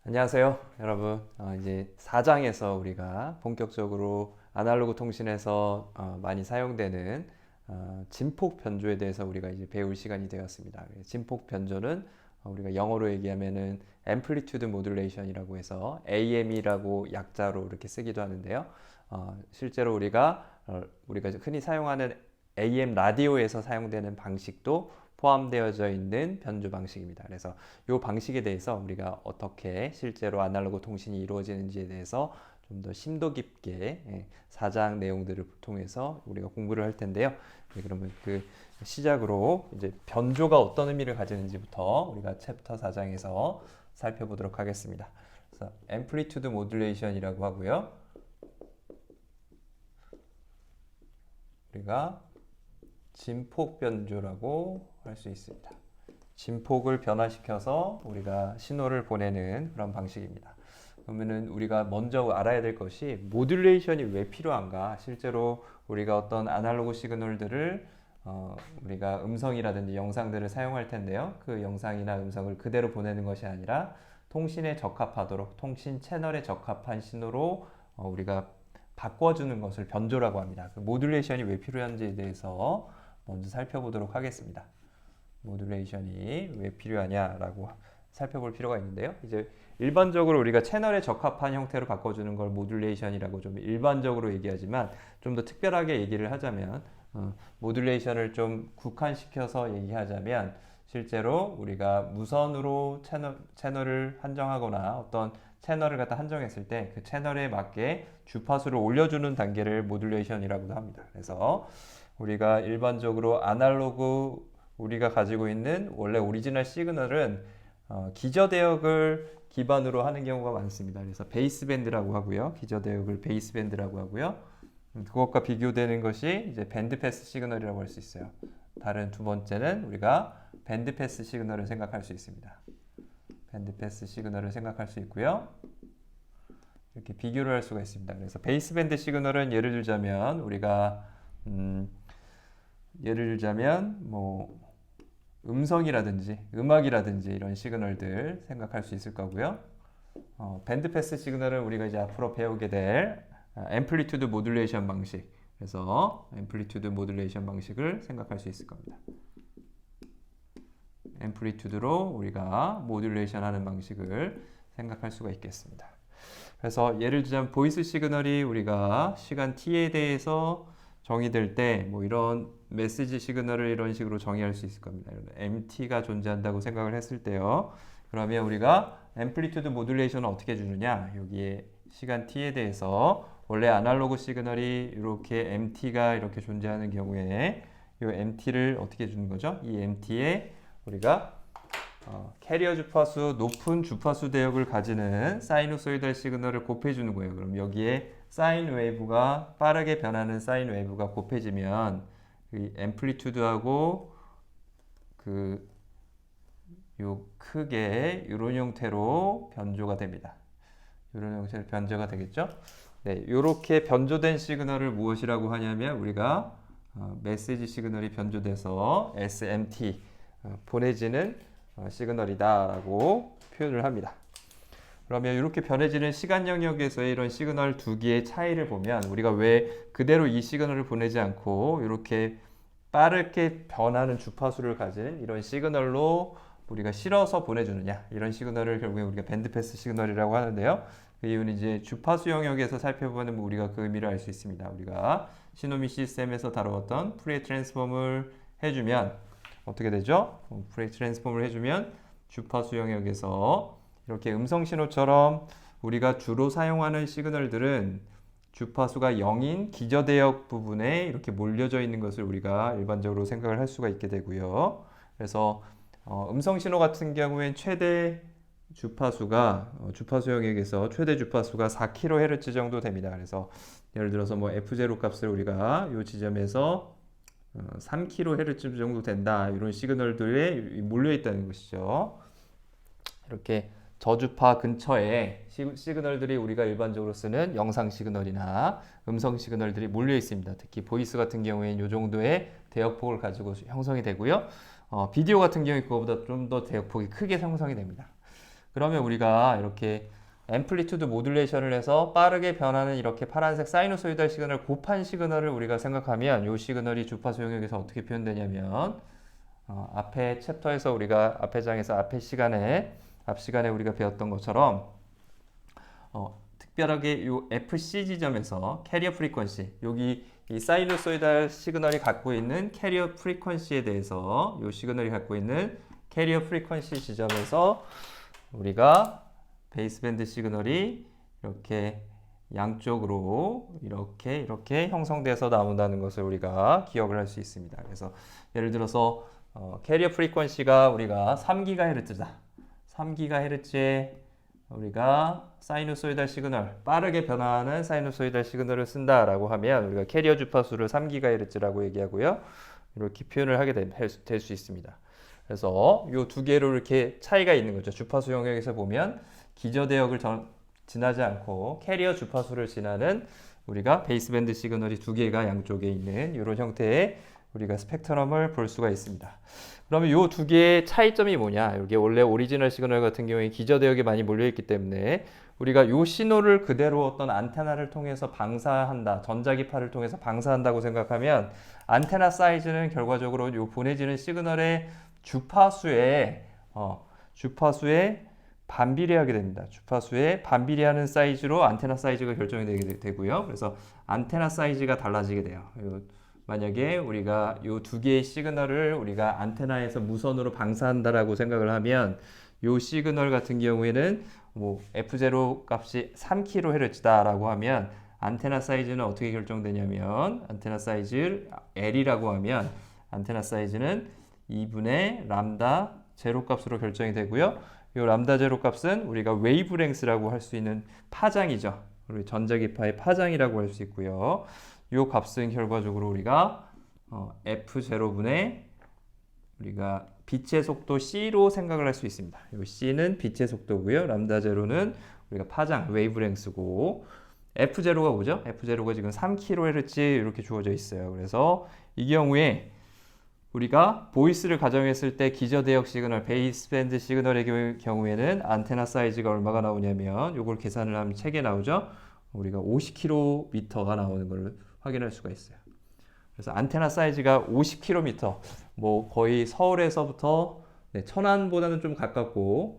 안녕하세요, 여러분. 이제 4장에서 우리가 본격적으로 아날로그 통신에서 많이 사용되는 진폭 변조에 대해서 우리가 이제 배울 시간이 되었습니다. 진폭 변조는 우리가 영어로 얘기하면은 Amplitude Modulation이라고 해서 AM이라고 약자로 이렇게 쓰기도 하는데요. 실제로 우리가 흔히 사용하는 AM 라디오에서 사용되는 방식도 포함되어져 있는 변조 방식입니다. 그래서 이 방식에 대해서 우리가 어떻게 실제로 아날로그 통신이 이루어지는지에 대해서 좀 더 심도 깊게 4장 내용들을 통해서 우리가 공부를 할 텐데요. 그러면 그 시작으로 이제 변조가 어떤 의미를 가지는지부터 우리가 챕터 4장에서 살펴보도록 하겠습니다. 그래서 Amplitude Modulation이라고 하고요. 우리가 진폭 변조라고 할 수 있습니다. 진폭을 변화시켜서 우리가 신호를 보내는 그런 방식입니다. 그러면은 우리가 먼저 알아야 될 것이 모듈레이션이 왜 필요한가? 실제로 우리가 어떤 아날로그 시그널들을 우리가 음성이라든지 영상들을 사용할 텐데요. 그 영상이나 음성을 그대로 보내는 것이 아니라 통신에 적합하도록 통신 채널에 적합한 신호로 우리가 바꿔주는 것을 변조라고 합니다. 그 모듈레이션이 왜 필요한지에 대해서 먼저 살펴보도록 하겠습니다. 모듈레이션이 왜 필요하냐라고 살펴볼 필요가 있는데요. 이제 일반적으로 우리가 채널에 적합한 형태로 바꿔주는 걸 모듈레이션이라고 좀 일반적으로 얘기하지만 좀 더 특별하게 얘기를 하자면 모듈레이션을 좀 국한시켜서 얘기하자면 실제로 우리가 무선으로 채널을 한정하거나 어떤 채널을 갖다 한정했을 때 그 채널에 맞게 주파수를 올려주는 단계를 모듈레이션이라고도 합니다. 그래서 우리가 일반적으로 아날로그 우리가 가지고 있는 원래 오리지널 시그널은 기저대역을 기반으로 하는 경우가 많습니다. 그래서 베이스밴드라고 하고요. 기저대역을 베이스밴드라고 하고요. 그것과 비교되는 것이 이제 밴드패스 시그널이라고 할 수 있어요. 다른 두 번째는 우리가 밴드패스 시그널을 생각할 수 있습니다. 밴드패스 시그널을 생각할 수 있고요. 이렇게 비교를 할 수가 있습니다. 그래서 베이스밴드 시그널은 예를 들자면 우리가 뭐 음성이라든지 음악이라든지 이런 시그널들 생각할 수 있을 거고요. 밴드패스 시그널은 우리가 이제 앞으로 배우게 될 앰플리튜드 모듈레이션 방식, 그래서 앰플리튜드 모듈레이션 방식을 생각할 수 있을 겁니다. 앰플리튜드로 우리가 모듈레이션 하는 방식을 생각할 수가 있겠습니다. 그래서 예를 들자면 보이스 시그널이 우리가 시간 t에 대해서 정의될 때 뭐 이런 메시지 시그널을 이런 식으로 정의할 수 있을 겁니다. MT가 존재한다고 생각을 했을 때요. 그러면 우리가 앰플리튜드 모듈레이션을 어떻게 주느냐? 여기에 시간 t에 대해서 원래 아날로그 시그널이 이렇게 MT가 이렇게 존재하는 경우에 이 MT를 어떻게 주는 거죠? 이 MT에 우리가 캐리어 주파수 높은 주파수 대역을 가지는 사이누소이달 시그널을 곱해 주는 거예요. 그럼 여기에 사인 웨이브가 빠르게 변하는 사인 웨이브가 곱해지면 이 앰플리튜드하고 요 크게 이런 형태로 변조가 됩니다. 이런 형태로 변조가 되겠죠? 네, 이렇게 변조된 시그널을 무엇이라고 하냐면 우리가 메시지 시그널이 변조돼서 SMT 보내지는 시그널이다라고 표현을 합니다. 그러면 이렇게 변해지는 시간 영역에서의 이런 시그널 두 개의 차이를 보면 우리가 왜 그대로 이 시그널을 보내지 않고 이렇게 빠르게 변하는 주파수를 가진 이런 시그널로 우리가 실어서 보내주느냐, 이런 시그널을 결국에 우리가 밴드패스 시그널이라고 하는데요. 그 이유는 이제 주파수 영역에서 살펴보면 우리가 그 의미를 알 수 있습니다. 우리가 시노미 시스템에서 다루었던 프리에 트랜스폼을 해주면 어떻게 되죠? 프리에 트랜스폼을 해주면 주파수 영역에서 이렇게 음성 신호처럼 우리가 주로 사용하는 시그널들은 주파수가 0인 기저대역 부분에 이렇게 몰려져 있는 것을 우리가 일반적으로 생각을 할 수가 있게 되고요. 그래서 음성 신호 같은 경우엔 최대 주파수가 주파수 영역에서 최대 주파수가 4kHz 정도 됩니다. 그래서 예를 들어서 뭐 F0 값을 우리가 이 지점에서 3kHz 정도 된다, 이런 시그널들에 몰려 있다는 것이죠. 이렇게 저주파 근처에 시그널들이 우리가 일반적으로 쓰는 영상 시그널이나 음성 시그널들이 몰려 있습니다. 특히 보이스 같은 경우에는 이 정도의 대역폭을 가지고 형성이 되고요. 비디오 같은 경우에 그거보다 좀 더 대역폭이 크게 형성이 됩니다. 그러면 우리가 이렇게 앰플리튜드 모듈레이션을 해서 빠르게 변하는 이렇게 파란색 사이누소이달 시그널 곱한 시그널을 우리가 생각하면 이 시그널이 주파수 영역에서 어떻게 표현되냐면 앞에 챕터에서 우리가 앞에 장에서 앞 시간에 우리가 배웠던 것처럼 특별하게 이 FC 지점에서 캐리어 프리퀀시 여기 이 사이누소이달 시그널이 갖고 있는 캐리어 프리퀀시에 대해서 이 시그널이 갖고 있는 캐리어 프리퀀시 지점에서 우리가 베이스밴드 시그널이 이렇게 양쪽으로 이렇게 형성돼서 나온다는 것을 우리가 기억을 할 수 있습니다. 그래서 예를 들어서 캐리어 프리퀀시가 우리가 3GHz다. 3GHz에 우리가 사이누소이달 시그널, 빠르게 변화하는 사이누소이달 시그널을 쓴다라고 하면 우리가 캐리어 주파수를 3GHz라고 얘기하고요. 이렇게 표현을 하게 될 수 있습니다. 그래서 이 두 개로 이렇게 차이가 있는 거죠. 주파수 영역에서 보면 기저대역을 지나지 않고 캐리어 주파수를 지나는 우리가 베이스밴드 시그널이 두 개가 양쪽에 있는 이런 형태의 우리가 스펙트럼을 볼 수가 있습니다. 그러면 이 두 개의 차이점이 뭐냐? 이게 원래 오리지널 시그널 같은 경우에 기저대역이 많이 몰려있기 때문에 우리가 이 신호를 그대로 어떤 안테나를 통해서 방사한다, 전자기파를 통해서 방사한다고 생각하면 안테나 사이즈는 결과적으로 이 보내지는 시그널의 주파수에 반비례하게 됩니다. 주파수에 반비례하는 사이즈로 안테나 사이즈가 결정이 되고요. 그래서 안테나 사이즈가 달라지게 돼요. 만약에 우리가 이 두 개의 시그널을 우리가 안테나에서 무선으로 방사한다라고 생각을 하면 이 시그널 같은 경우에는 뭐 F0 값이 3kHz다라고 하면 안테나 사이즈는 어떻게 결정되냐면 안테나 사이즈 L이라고 하면 안테나 사이즈는 2분의 람다 제로 값으로 결정이 되고요. 이 람다 제로 값은 우리가 웨이브랭스라고 할 수 있는 파장이죠. 우리 전자기파의 파장이라고 할 수 있고요. 이 값은 결과적으로 우리가 F0분의 우리가 빛의 속도 C로 생각을 할 수 있습니다. 이 C는 빛의 속도고요. 람다 제로는 우리가 파장, 웨이브랭스고 F0가 뭐죠? F0가 지금 3kHz 이렇게 주어져 있어요. 그래서 이 경우에 우리가 보이스를 가정했을 때 기저대역 시그널, 베이스밴드 시그널의 경우에는 안테나 사이즈가 얼마가 나오냐면 이걸 계산을 하면 책에 나오죠. 우리가 50km가 나오는 걸 확인할 수가 있어요. 그래서 안테나 사이즈가 50km, 뭐 거의 서울에서부터 천안보다는 좀 가깝고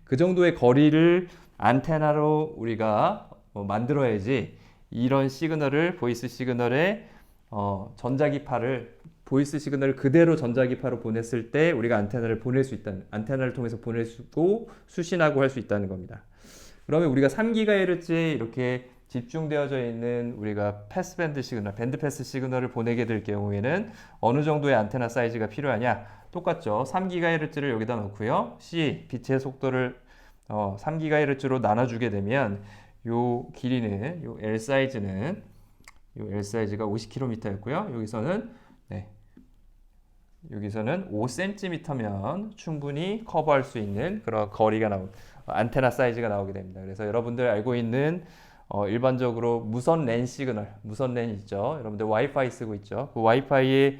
그 정도의 거리를 안테나로 우리가 만들어야지 이런 시그널을 보이스 시그널에 보이스 시그널을 그대로 전자기파로 보냈을 때 우리가 안테나를 통해서 보내고 수신하고 할 수 있다는 겁니다. 그러면 우리가 3GHz에 이렇게 집중되어져 있는 우리가 패스밴드 시그널, 밴드 패스 시그널을 보내게 될 경우에는 어느 정도의 안테나 사이즈가 필요하냐? 똑같죠. 3GHz를 여기다 넣고요. C, 빛의 속도를 3GHz로 나눠주게 되면 요 길이는, 요 L 사이즈가 50km였고요. 여기서는 5cm면 충분히 커버할 수 있는 그런 안테나 사이즈가 나오게 됩니다. 그래서 여러분들 알고 있는 일반적으로 무선 랜 있죠. 여러분들 와이파이 쓰고 있죠. 그 와이파이에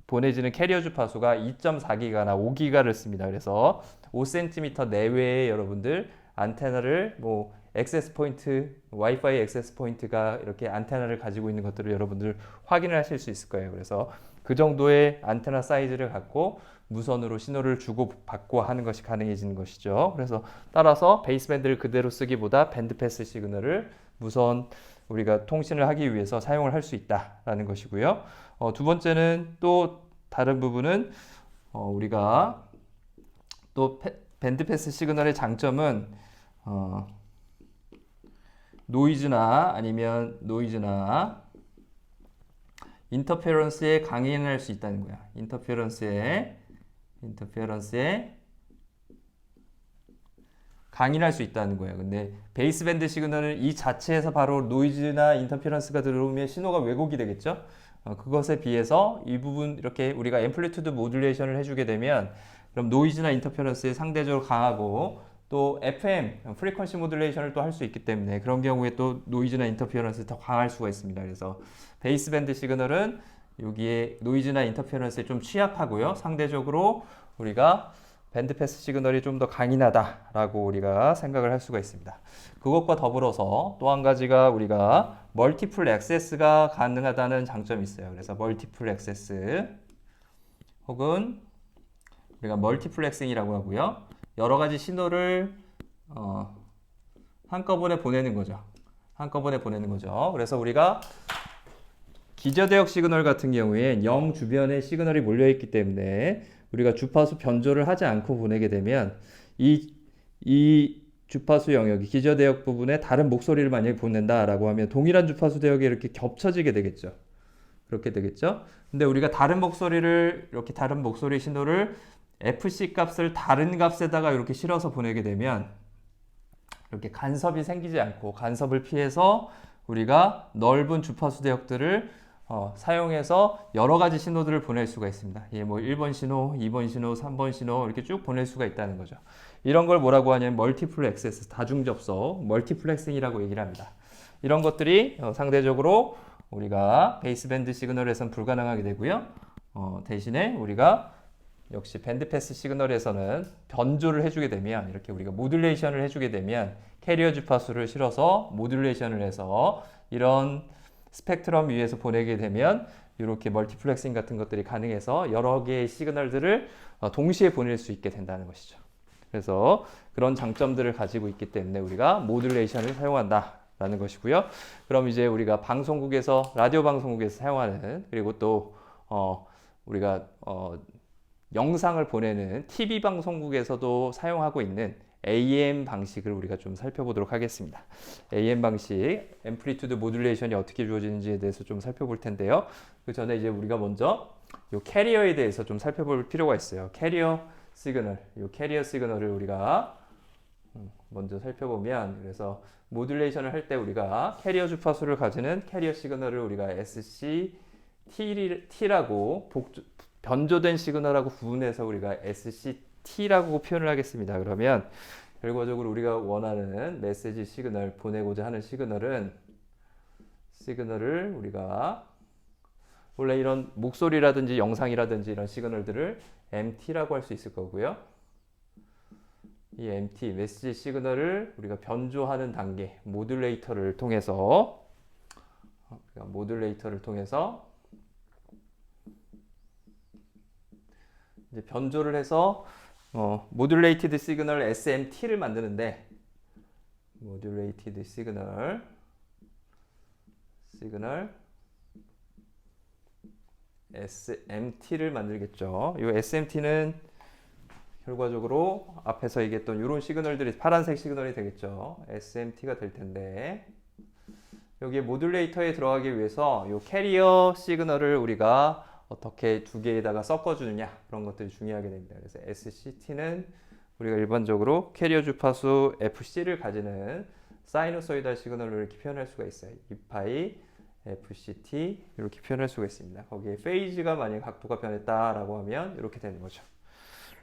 보내지는 캐리어 주파수가 2.4기가나 5기가를 씁니다. 그래서 5cm 내외에 여러분들 안테나를 액세스 포인트, 와이파이 액세스 포인트가 이렇게 안테나를 가지고 있는 것들을 여러분들 확인을 하실 수 있을 거예요. 그래서 그 정도의 안테나 사이즈를 갖고 무선으로 신호를 주고 받고 하는 것이 가능해지는 것이죠. 그래서 따라서 베이스밴드를 그대로 쓰기보다 밴드 패스 시그널을 무선 우리가 통신을 하기 위해서 사용을 할 수 있다라는 것이고요. 두 번째는 또 다른 부분은 우리가 또 밴드 패스 시그널의 장점은 노이즈나 인터페런스에 강인할 수 있다는 거야. 인터페런스에 강인할 수 있다는 거예요. 근데 베이스밴드 시그널은 이 자체에서 바로 노이즈나 인터페런스가 들어오면 신호가 왜곡이 되겠죠. 그것에 비해서 이 부분 이렇게 우리가 앰플리튜드 모듈레이션을 해주게 되면 그럼 노이즈나 인터페런스에 상대적으로 강하고 또 FM, 프리퀀시 모듈레이션을 또 할 수 있기 때문에 그런 경우에 또 노이즈나 인터페런스에 더 강할 수가 있습니다. 그래서 베이스밴드 시그널은 여기에 노이즈나 인터페런스에 좀 취약하고요. 상대적으로 우리가 밴드패스 시그널이 좀 더 강인하다라고 우리가 생각을 할 수가 있습니다. 그것과 더불어서 또 한 가지가 우리가 멀티플 액세스가 가능하다는 장점이 있어요. 그래서 멀티플 액세스 혹은 우리가 멀티플렉싱이라고 하고요. 여러 가지 신호를 한꺼번에 보내는 거죠. 한꺼번에 보내는 거죠. 그래서 우리가 기저대역 시그널 같은 경우에 0 주변에 시그널이 몰려있기 때문에 우리가 주파수 변조를 하지 않고 보내게 되면 이 주파수 영역이 기저대역 부분에 다른 목소리를 만약에 보낸다라고 하면 동일한 주파수 대역이 이렇게 겹쳐지게 되겠죠. 그렇게 되겠죠. 근데 우리가 다른 목소리를 이렇게 다른 목소리 신호를 FC 값을 다른 값에다가 이렇게 실어서 보내게 되면 이렇게 간섭이 생기지 않고 간섭을 피해서 우리가 넓은 주파수 대역들을 사용해서 여러 가지 신호들을 보낼 수가 있습니다. 예, 뭐 1번 신호, 2번 신호, 3번 신호 이렇게 쭉 보낼 수가 있다는 거죠. 이런 걸 뭐라고 하냐면 멀티플 액세스, 다중 접속, 멀티플렉싱이라고 얘기를 합니다. 이런 것들이 상대적으로 우리가 베이스밴드 시그널에서는 불가능하게 되고요. 대신에 우리가 역시 밴드패스 시그널에서는 변조를 해주게 되면 이렇게 우리가 모듈레이션을 해주게 되면 캐리어 주파수를 실어서 모듈레이션을 해서 이런 스펙트럼 위에서 보내게 되면 이렇게 멀티플렉싱 같은 것들이 가능해서 여러 개의 시그널들을 동시에 보낼 수 있게 된다는 것이죠. 그래서 그런 장점들을 가지고 있기 때문에 우리가 모듈레이션을 사용한다라는 것이고요. 그럼 이제 우리가 방송국에서 라디오 방송국에서 사용하는 그리고 또 우리가 영상을 보내는 TV 방송국에서도 사용하고 있는 AM 방식을 우리가 좀 살펴보도록 하겠습니다. AM 방식, 앰플리튜드 모듈레이션이 어떻게 주어지는지에 대해서 좀 살펴볼 텐데요. 그 전에 이제 우리가 먼저 이 캐리어에 대해서 좀 살펴볼 필요가 있어요. 캐리어 시그널, 이 캐리어 시그널을 우리가 먼저 살펴보면 그래서 모듈레이션을 할 때 우리가 캐리어 주파수를 가지는 캐리어 시그널을 우리가 SCT라고 변조된 시그널하고 구분해서 우리가 SCT라고 표현을 하겠습니다. 그러면 결과적으로 우리가 원하는 메시지 시그널, 보내고자 하는 시그널을 우리가 원래 이런 목소리라든지 영상이라든지 이런 시그널들을 MT라고 할 수 있을 거고요. 이 MT, 메시지 시그널을 우리가 변조하는 단계, 모듈레이터를 통해서 이제 변조를 해서 모듈레이티드 시그널 SMT를 만드는데 모듈레이티드 시그널 SMT를 만들겠죠. 이 SMT는 결과적으로 앞에서 얘기했던 이런 시그널들이 파란색 시그널이 되겠죠. SMT가 될 텐데 여기에 모듈레이터에 들어가기 위해서 이 캐리어 시그널을 우리가 어떻게 두 개에다가 섞어주느냐 그런 것들이 중요하게 됩니다. 그래서 SCT는 우리가 일반적으로 캐리어 주파수 FC를 가지는 사이누소이달 시그널로 이렇게 표현할 수가 있어요. 2파이 FCT 이렇게 표현할 수가 있습니다. 거기에 페이지가 만약 각도가 변했다라고 하면 이렇게 되는 거죠.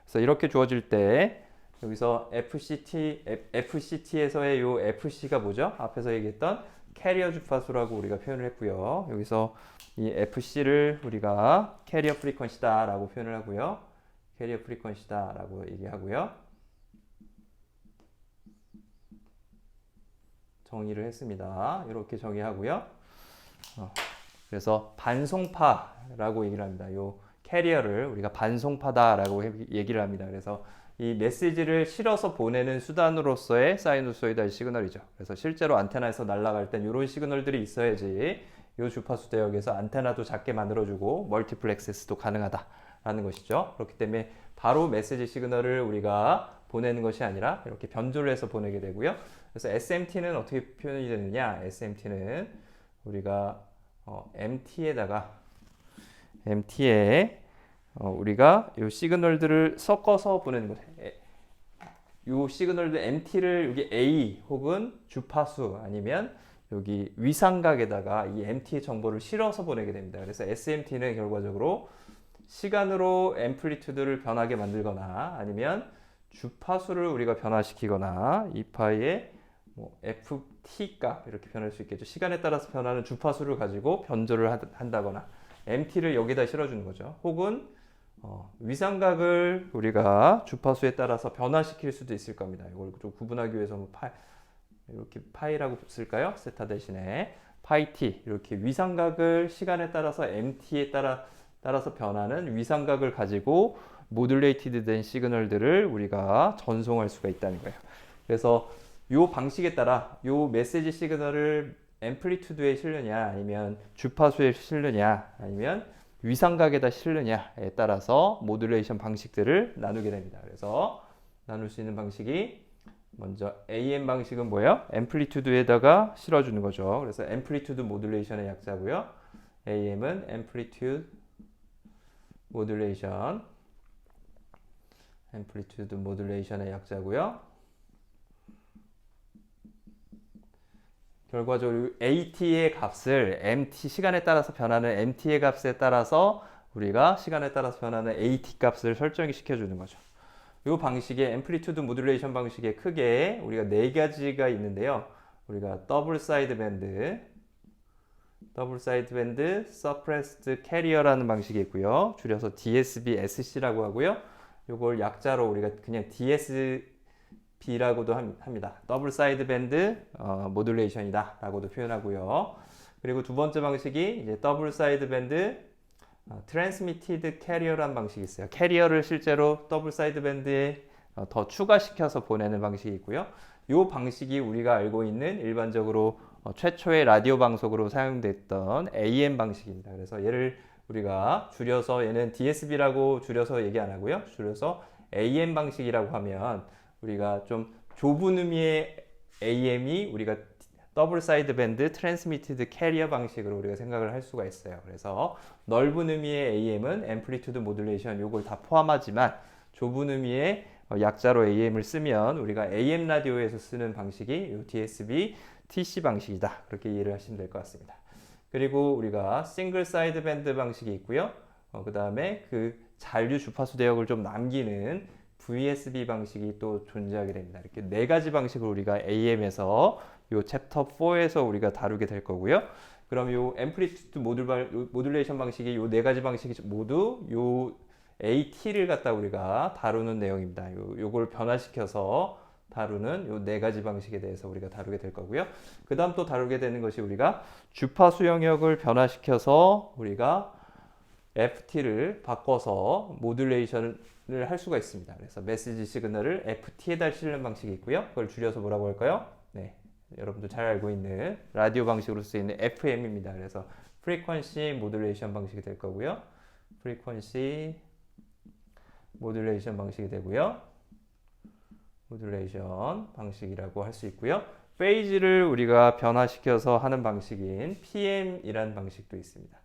그래서 이렇게 주어질 때 여기서 FCT에서의 이 FC가 뭐죠? 앞에서 얘기했던 캐리어 주파수라고 우리가 표현을 했고요. 여기서 이 FC를 우리가 캐리어 프리퀀시다 라고 표현을 하고요. 캐리어 프리퀀시다 라고 얘기하고요. 정의를 했습니다. 이렇게 정의하고요. 그래서 반송파라고 얘기를 합니다. 요 캐리어를 우리가 반송파다라고 얘기를 합니다. 그래서 이 메시지를 실어서 보내는 수단으로서의 사이누소이달 시그널이죠. 그래서 실제로 안테나에서 날아갈 땐 이런 시그널들이 있어야지 이 주파수 대역에서 안테나도 작게 만들어주고 멀티플 액세스도 가능하다라는 것이죠. 그렇기 때문에 바로 메시지 시그널을 우리가 보내는 것이 아니라 이렇게 변조를 해서 보내게 되고요. 그래서 SMT는 어떻게 표현이 되느냐? SMT는 우리가 MT에 우리가 이 시그널들을 섞어서 보내는 거죠. 이 시그널들 MT를 여기 A 혹은 주파수 아니면 여기 위상각에다가 이 MT의 정보를 실어서 보내게 됩니다. 그래서 SMT는 결과적으로 시간으로 앰플리튜드를 변하게 만들거나 아니면 주파수를 우리가 변화시키거나 2파이의 FT 값 이렇게 변할 수 있겠죠. 시간에 따라서 변하는 주파수를 가지고 변조를 한다거나 MT를 여기다 실어주는 거죠. 혹은 위삼각을 우리가 주파수에 따라서 변화시킬 수도 있을 겁니다. 이걸 좀 구분하기 위해서 뭐 이렇게 파이라고 쓸까요? 세타 대신에 파이 t 이렇게 위삼각을 시간에 따라서 mt에 따라서 변하는 위삼각을 가지고 모듈레이티드 된 시그널들을 우리가 전송할 수가 있다는 거예요. 그래서 이 방식에 따라 이 메시지 시그널을 앰플리튜드에 실느냐 아니면 주파수에 실느냐 아니면 위삼각에다 실느냐에 따라서 모듈레이션 방식들을 나누게 됩니다. 그래서 나눌 수 있는 방식이 먼저 AM 방식은 뭐예요? 앰플리튜드에다가 실어주는 거죠. 그래서 앰플리튜드 모듈레이션의 약자고요. AM은 앰플리튜드 모듈레이션, 앰플리튜드 모듈레이션의 약자고요. 결과적으로 AT의 값을 MT 시간에 따라서 변하는 MT의 값에 따라서 우리가 시간에 따라서 변하는 AT 값을 설정시켜 주는 거죠. 이 방식의 앰플리튜드 모듈레이션 방식에 크게 우리가 네 가지가 있는데요. 우리가 더블 사이드 밴드, 서프레스드 캐리어라는 방식이 있고요. 줄여서 DSB-SC라고 하고요. 이걸 약자로 우리가 그냥 DSB라고도 합니다. 더블 사이드 밴드 모듈레이션이다 라고도 표현하고요. 그리고 두 번째 방식이 이제 더블 사이드 밴드 트랜스미티드 캐리어라는 방식이 있어요. 캐리어를 실제로 더블 사이드 밴드에 더 추가시켜서 보내는 방식이 있고요. 이 방식이 우리가 알고 있는 일반적으로 최초의 라디오 방송으로 사용됐던 AM 방식입니다. 그래서 얘를 우리가 줄여서 얘는 DSB라고 줄여서 얘기 안 하고요. 줄여서 AM 방식이라고 하면 우리가 좀 좁은 의미의 AM이 우리가 더블 사이드 밴드 트랜스미티드 캐리어 방식으로 우리가 생각을 할 수가 있어요. 그래서 넓은 의미의 AM은 앰플리튜드 모듈레이션 요걸 다 포함하지만 좁은 의미의 약자로 AM을 쓰면 우리가 AM 라디오에서 쓰는 방식이 요 DSB TC 방식이다. 그렇게 이해를 하시면 될 것 같습니다. 그리고 우리가 싱글 사이드 밴드 방식이 있고요. 그 다음에 그 잔류 주파수 대역을 좀 남기는 VSB 방식이 또 존재하게 됩니다. 이렇게 네 가지 방식을 우리가 AM에서 요 챕터 4에서 우리가 다루게 될 거고요. 그럼 요 앰플리튜드 모듈레이션 방식이 요 네 가지 방식이 모두 요 AT를 갖다 우리가 다루는 내용입니다. 요걸 변화시켜서 다루는 요 네 가지 방식에 대해서 우리가 다루게 될 거고요. 그 다음 또 다루게 되는 것이 우리가 주파수 영역을 변화시켜서 우리가 FT를 바꿔서 모듈레이션을 할 수가 있습니다. 그래서 메시지 시그널을 FT에다 실는 방식이 있고요. 그걸 줄여서 뭐라고 할까요? 네, 여러분도 잘 알고 있는 라디오 방식으로 쓰이는 FM입니다. 그래서 프리퀀시 모듈레이션 방식이 될 거고요. 프리퀀시 모듈레이션 방식이 되고요. 모듈레이션 방식이라고 할 수 있고요. 페이지를 우리가 변화시켜서 하는 방식인 PM이라는 방식도 있습니다.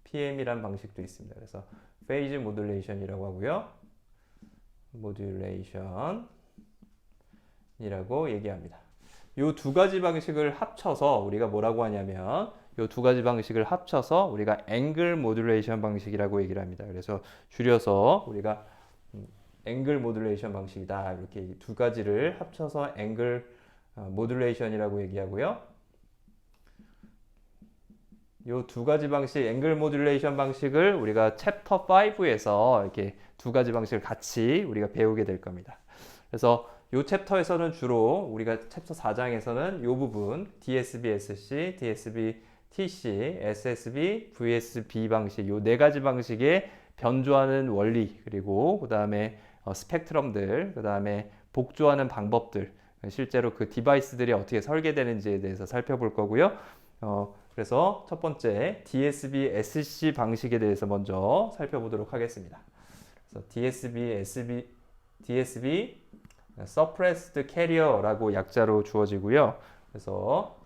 PM이라는 방식도 있습니다. 그래서 페이지 모듈레이션이라고 하고요. 모듈레이션이라고 얘기합니다. 이 두 가지 방식을 합쳐서 우리가 뭐라고 하냐면 이 두 가지 방식을 합쳐서 우리가 앵글 모듈레이션 방식이라고 얘기를 합니다. 그래서 줄여서 우리가 앵글 모듈레이션 방식이다. 이렇게 두 가지를 합쳐서 앵글 모듈레이션이라고 얘기하고요. 이 두 가지 방식, 앵글 모듈레이션 방식을 우리가 챕터 5에서 이렇게 두 가지 방식을 같이 우리가 배우게 될 겁니다. 그래서 이 챕터에서는 주로 우리가 챕터 4장에서는 이 부분 DSB-SC, DSB-TC, SSB, VSB 방식 이 네 가지 방식의 변조하는 원리 그리고 그 다음에 스펙트럼들, 그 다음에 복조하는 방법들 실제로 그 디바이스들이 어떻게 설계되는지에 대해서 살펴볼 거고요. 그래서 첫 번째 DSB-SC 방식에 대해서 먼저 살펴보도록 하겠습니다. 그래서 DSB Suppressed Carrier라고 약자로 주어지고요. 그래서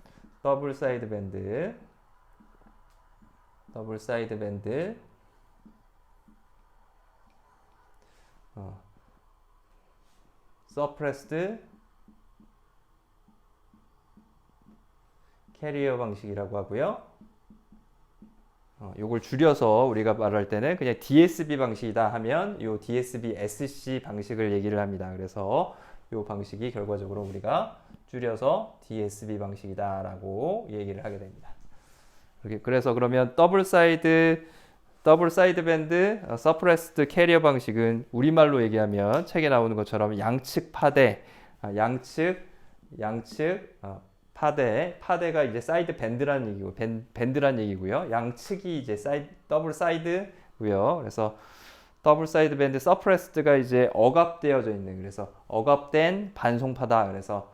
더블 사이드 밴드 Suppressed Carrier 방식이라고 하고요. 요걸 줄여서 우리가 말할 때는 그냥 DSB 방식이다 하면 요 DSB-SC 방식을 얘기를 합니다. 그래서 요 방식이 결과적으로 우리가 줄여서 DSB 방식이다 라고 얘기를 하게 됩니다. 그래서 그러면 더블 사이드 더블 사이드 밴드 서프레스드 캐리어 방식은 우리말로 얘기하면 책에 나오는 것처럼 양측 파대, 양측 파대가 이제 사이드 밴드라는 얘기고 밴드라는 얘기고요. 양측이 이제 더블 사이드고요. 그래서 더블 사이드 밴드 서프레스드가 이제 억압되어져 있는, 그래서 억압된 반송파다. 그래서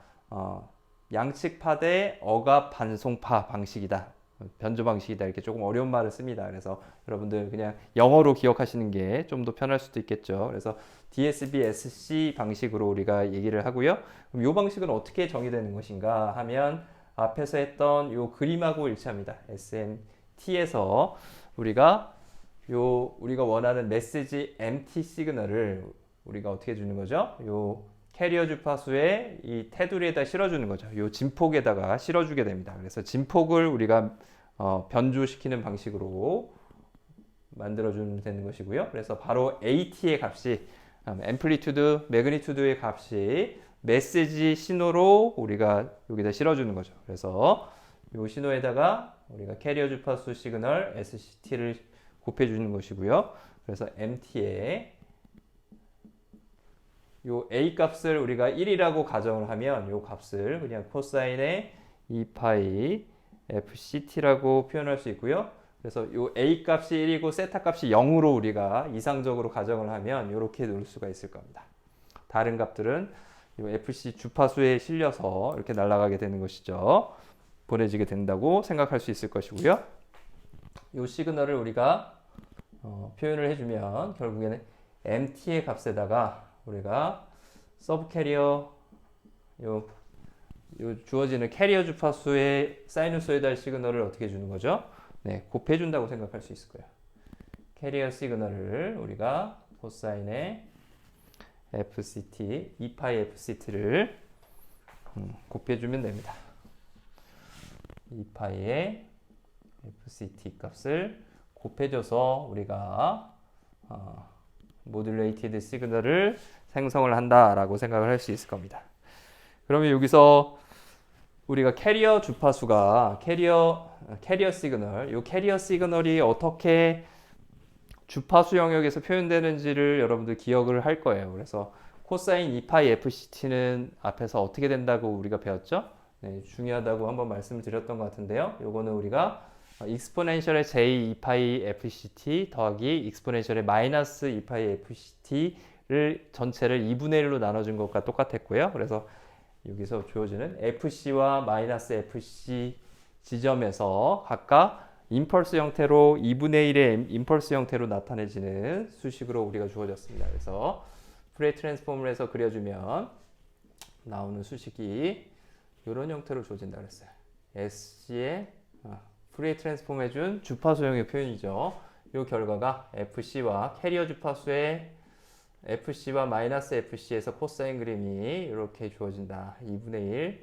양측 파대 억압 반송파 방식이다. 변조 방식이다. 이렇게 조금 어려운 말을 씁니다. 그래서 여러분들 그냥 영어로 기억하시는 게 좀 더 편할 수도 있겠죠. 그래서 DSB SC 방식으로 우리가 얘기를 하고요. 그럼 이 방식은 어떻게 정의되는 것인가 하면 앞에서 했던 요 그림하고 일치합니다. SMT에서 우리가 원하는 메시지 MT 시그널을 우리가 어떻게 주는 거죠? 요 캐리어 주파수에 이 테두리에다 실어주는 거죠. 요 진폭에다가 실어주게 됩니다. 그래서 진폭을 우리가 변조시키는 방식으로 만들어주면 되는 것이고요. 그래서 바로 AT의 값이 앰플리튜드, 매그니튜드의 값이 메시지 신호로 우리가 여기다 실어주는 거죠. 그래서 이 신호에다가 우리가 캐리어 주파수 시그널 SCT를 곱해주는 것이고요. 그래서 MT에 요 A 값을 우리가 1이라고 가정을 하면 요 값을 그냥 코사인의 2파이 FCT라고 표현할 수 있고요. 그래서 요 A 값이 1이고 세타 값이 0으로 우리가 이상적으로 가정을 하면 이렇게 놓을 수가 있을 겁니다. 다른 값들은 요 FC 주파수에 실려서 이렇게 날아가게 되는 것이죠. 보내지게 된다고 생각할 수 있을 것이고요. 요 시그널을 우리가 표현을 해주면 결국에는 MT의 값에다가 우리가 서브 캐리어 요 주어지는 캐리어 주파수의 사이누소이달 시그널을 어떻게 주는 거죠? 네, 곱해준다고 생각할 수 있을 거예요. 캐리어 시그널을 우리가 코사인의 FCT, 2파이 FCT를 곱해주면 됩니다. 2파이의 FCT 값을 곱해줘서 우리가 모듈레이티드 시그널을 생성을 한다라고 생각을 할 수 있을 겁니다. 그러면 여기서 우리가 캐리어 주파수가 캐리어 시그널, 이 캐리어 시그널이 어떻게 주파수 영역에서 표현되는지를 여러분들 기억을 할 거예요. 그래서 코사인 2파이 FCT는 앞에서 어떻게 된다고 우리가 배웠죠? 네, 중요하다고 한번 말씀을 드렸던 것 같은데요. 요거는 우리가 익스포넨셜의 J 2파이 FCT 더하기 익스포넨셜의 마이너스 2파이 FCT를 전체를 2분의 1로 나눠준 것과 똑같았고요. 그래서 여기서 주어지는 FC와 마이너스 FC 지점에서 각각 임펄스 형태로 2분의 1의 임펄스 형태로 나타내지는 수식으로 우리가 주어졌습니다. 그래서 프레이 트랜스폼을 해서 그려주면 나오는 수식이 이런 형태로 주어진다 그랬어요. SC의 프레이 트랜스폼 해준 주파수형의 표현이죠. 이 결과가 FC와 캐리어 주파수의 FC와 마이너스 FC에서 코사인 그림이 이렇게 주어진다. 2분의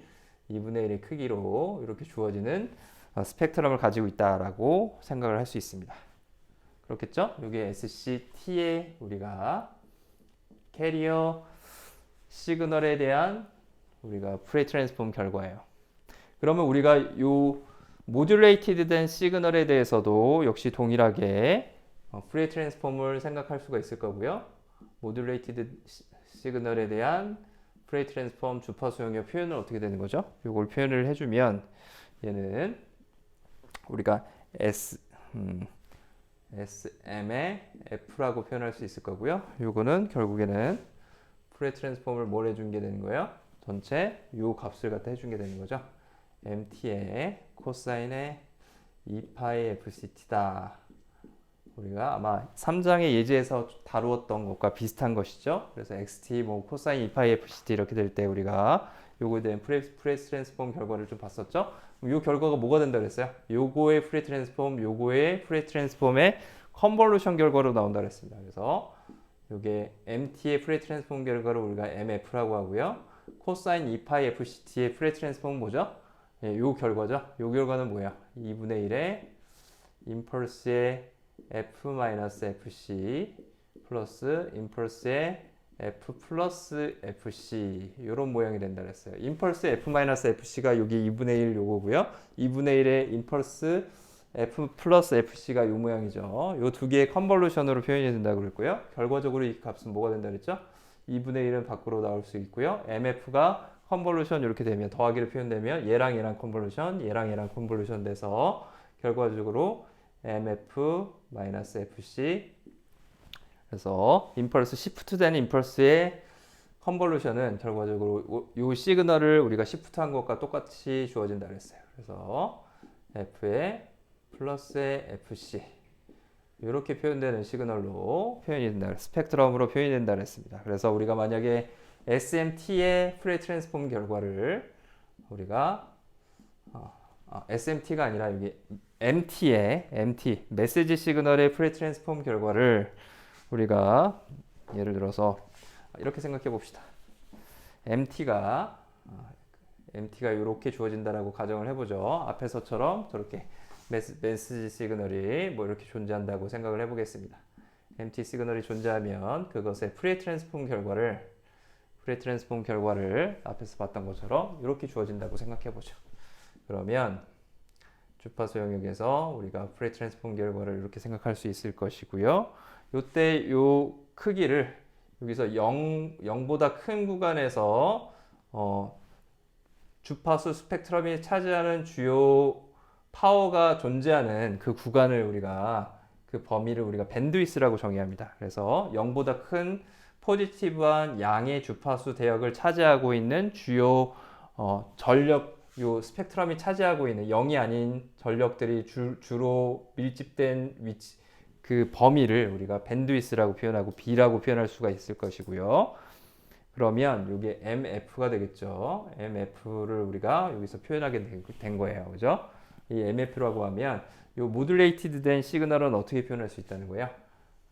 1의 크기로 이렇게 주어지는 스펙트럼을 가지고 있다라고 생각을 할 수 있습니다. 그렇겠죠? 이게 SCT의 우리가 캐리어 시그널에 대한 우리가 프레이 트랜스폼 결과예요. 그러면 우리가 요 모듈레이티드 된 시그널에 대해서도 역시 동일하게 프레이 트랜스폼을 생각할 수가 있을 거고요. 모듈레이티드 시그널에 대한 프레이 트랜스폼 주파수 영역 표현은 어떻게 되는 거죠? 이걸 표현을 해주면 얘는 우리가 SM의 F라고 표현할 수 있을 거고요. 이거는 결국에는 프레이 트랜스폼을 뭘 해준 게 되는 거예요? 전체 요 값을 갖다 해준 게 되는 거죠. MT의 코사인의 2파이 FCT다. 우리가 아마 3장의 예제에서 다루었던 것과 비슷한 것이죠. 그래서 XT, 코사인 2파이 FCT 이렇게 될 때 우리가 요거에 대한 프레이 트랜스폼 결과를 좀 봤었죠. 그럼 요 결과가 뭐가 된다 그랬어요? 요거의 프레이 트랜스폼, 요거의 프레이 트랜스폼의 컨볼루션 결과로 나온다 그랬습니다. 그래서 요게 MT의 프레이 트랜스폼 결과를 우리가 MF라고 하고요. 코사인 2파이 FCT의 프레이 트랜스폼은 뭐죠? 예, 요 결과죠. 요 결과는 뭐야? 2분의 1의 임펄스의 F-FC 플러스 임펄스의 F 플러스 FC 이런 모양이 된다 그랬어요. 임펄스 F-FC가 여기 2분의 1 요거고요. 2분의 1의 임펄스 F 플러스 FC가 이 모양이죠. 이 두 개의 컨볼루션으로 표현이 된다고 그랬고요. 결과적으로 이 값은 뭐가 된다 그랬죠? 2분의 1은 밖으로 나올 수 있고요. MF가 컨볼루션 이렇게 되면 더하기로 표현되면 얘랑 얘랑 컨볼루션, 얘랑 얘랑 컨볼루션 돼서 결과적으로 MF-FC 그래서 임펄스 시프트된 임펄스의 컨볼루션은 결과적으로 이 시그널을 우리가 시프트한 것과 똑같이 주어진다 그랬어요. 그래서 F의 플러스의 FC 이렇게 표현되는 시그널로 표현이 된다. 스펙트럼으로 표현이 된다 그랬습니다. 그래서 우리가 만약에 SMT의 프레 트랜스폼 결과를 우리가 SMT가 아니라 여기 MT 메시지 시그널의 프레 트랜스폼 결과를 우리가 예를 들어서 이렇게 생각해 봅시다. MT가 이렇게 주어진다라고 가정을 해보죠. 앞에서처럼 저렇게 메시지 시그널이 뭐 이렇게 존재한다고 생각을 해보겠습니다. MT 시그널이 존재하면 그것의 프레 트랜스폼 결과를 앞에서 봤던 것처럼 이렇게 주어진다고 생각해 보죠. 그러면 주파수 영역에서 우리가 프레 트랜스폼 결과를 이렇게 생각할 수 있을 것이고요. 이때 요 크기를 여기서 0보다 큰 구간에서 주파수 스펙트럼이 차지하는 주요 파워가 존재하는 그 구간을 우리가 그 범위를 우리가 밴드위스라고 정의합니다. 그래서 0보다 큰 포지티브한 양의 주파수 대역을 차지하고 있는 주요 전력 요 스펙트럼이 차지하고 있는 0이 아닌 전력들이 주로 밀집된 위치 그 범위를 우리가 밴드위스라고 표현하고 B라고 표현할 수가 있을 것이고요. 그러면 이게 MF가 되겠죠. MF를 우리가 여기서 표현하게 된 거예요. 그죠? 이 MF라고 하면 이 모듈레이티드 된 시그널은 어떻게 표현할 수 있다는 거예요?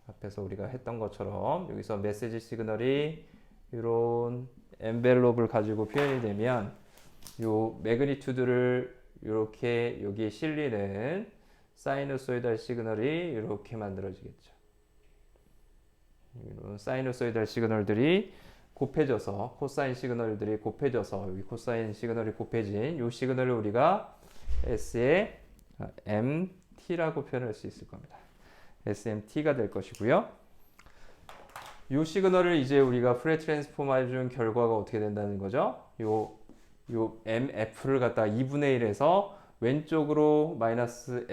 앞에서 우리가 했던 것처럼 여기서 메시지 시그널이 이런 엔벨롭을 가지고 표현이 되면 요 매그니튜드를 이렇게 여기에 실리는 사이누소이달 시그널이 이렇게 만들어지겠죠. 이런 사이누소이달 시그널들이 곱해져서 코사인 시그널들이 곱해져서 여기 코사인 시그널이 곱해진 이 시그널을 우리가 S의 MT라고 표현할 수 있을 겁니다. SMT가 될 것이고요. 이 시그널을 이제 우리가 프레 트랜스폼 해준 결과가 어떻게 된다는 거죠? 요 MF를 갖다가 2분의 1에서 왼쪽으로 마이너스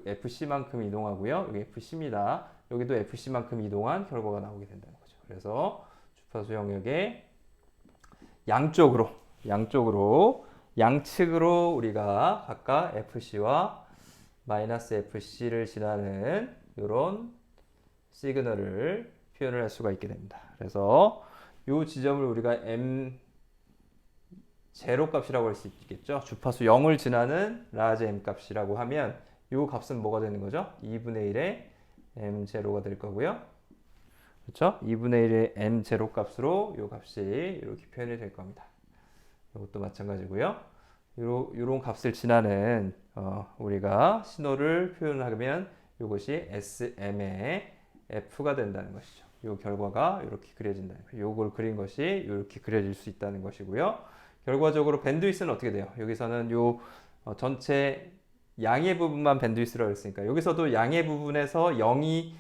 FC만큼 이동하고요. 여기 FC입니다. 여기도 FC만큼 이동한 결과가 나오게 된다는 거죠. 그래서 주파수 영역의 양측으로 우리가 각각 FC와 마이너스 FC를 지나는 이런 시그널을 표현을 할 수가 있게 됩니다. 그래서 이 지점을 우리가 M 제로 값이라고 할 수 있겠죠. 주파수 0을 지나는 라지 M 값이라고 하면 이 값은 뭐가 되는 거죠? 2분의 1의 M 제로가 될 거고요. 그렇죠? 2분의 1의 M 제로 값으로 이 값이 이렇게 표현이 될 겁니다. 이것도 마찬가지고요. 이런 값을 지나는 우리가 신호를 표현하면 이것이 SM의 F가 된다는 것이죠. 이 결과가 이렇게 그려진다는 거예요. 이걸 그린 것이 이렇게 그려질 수 있다는 것이고요. 결과적으로 밴드위스는 어떻게 돼요? 여기서는 요 전체 양의 부분만 밴드위스라고 했으니까 여기서도 양의 부분에서 0이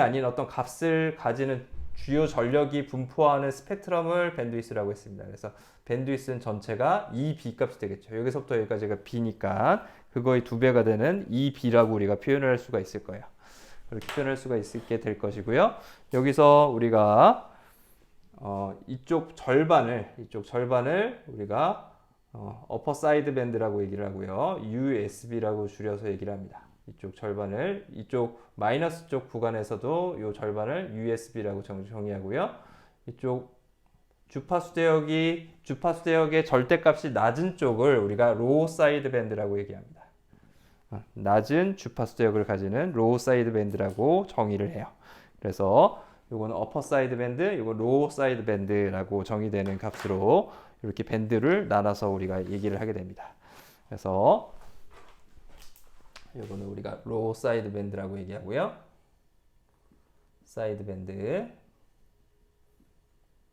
아닌 어떤 값을 가지는 주요 전력이 분포하는 스펙트럼을 밴드위스라고 했습니다. 그래서 밴드위스는 전체가 2B 값이 되겠죠. 여기서부터 여기까지가 B니까 그거의 2배가 되는 2B라고 우리가 표현을 할 수가 있을 거예요. 그렇게 표현할 수가 있게 될 것이고요. 여기서 우리가 이쪽 절반을 우리가 어퍼 사이드 밴드라고 얘기를 하고요. USB라고 줄여서 얘기를 합니다. 이쪽 절반을 이쪽 마이너스 쪽 구간에서도 이 절반을 USB라고 정의하고요. 이쪽 주파수 대역의 절대값이 낮은 쪽을 우리가 로우 사이드 밴드라고 얘기합니다. 낮은 주파수 대역을 가지는 로우 사이드 밴드라고 정의를 해요. 그래서 요거는 어퍼 사이드 밴드, 요거 로우 사이드 밴드라고 정의되는 값으로 이렇게 밴드를 나눠서 우리가 얘기를 하게 됩니다. 그래서 요거는 우리가 로우 사이드 밴드라고 얘기하고요.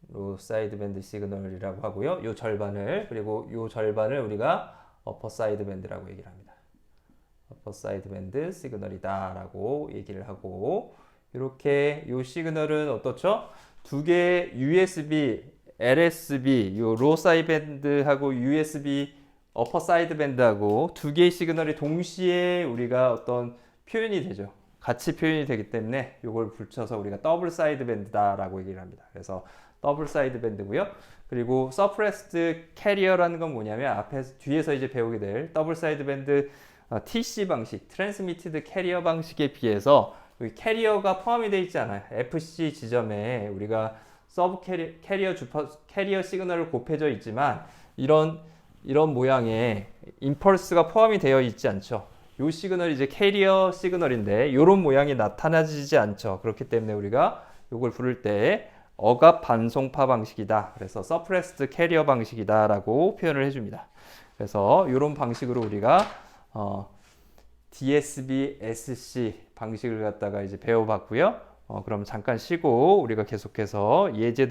로우 사이드 밴드 시그널이라고 하고요. 요 절반을 그리고 요 절반을 우리가 어퍼 사이드 밴드라고 얘기를 합니다. 어퍼 사이드 밴드 시그널이다라고 얘기를 하고 이렇게 요 시그널은 어떻죠? 두 개의 USB, LSB, 요 로 사이드 밴드하고 USB 어퍼 사이드 밴드하고 두 개의 시그널이 동시에 우리가 어떤 표현이 되죠. 같이 표현이 되기 때문에 이걸 붙여서 우리가 더블 사이드 밴드다라고 얘기를 합니다. 그래서 더블 사이드 밴드고요. 그리고 서프레스드 캐리어라는 건 뭐냐면 뒤에서 이제 배우게 될 더블 사이드 밴드 TC 방식, 트랜스미티드 캐리어 방식에 비해서 여기 캐리어가 포함이 되어 있지 않아요. FC 지점에 우리가 서브 캐리어 시그널을 곱해져 있지만 이런 모양의 임펄스가 포함이 되어 있지 않죠. 이 시그널이 이제 캐리어 시그널인데 이런 모양이 나타나지 않죠. 그렇기 때문에 우리가 이걸 부를 때 억압 반송파 방식이다. 그래서 서프레스드 캐리어 방식이다라고 표현을 해줍니다. 그래서 이런 방식으로 우리가 DSB, SC 방식을 갖다가 이제 배워봤고요. 그럼 잠깐 쉬고 우리가 계속해서 예제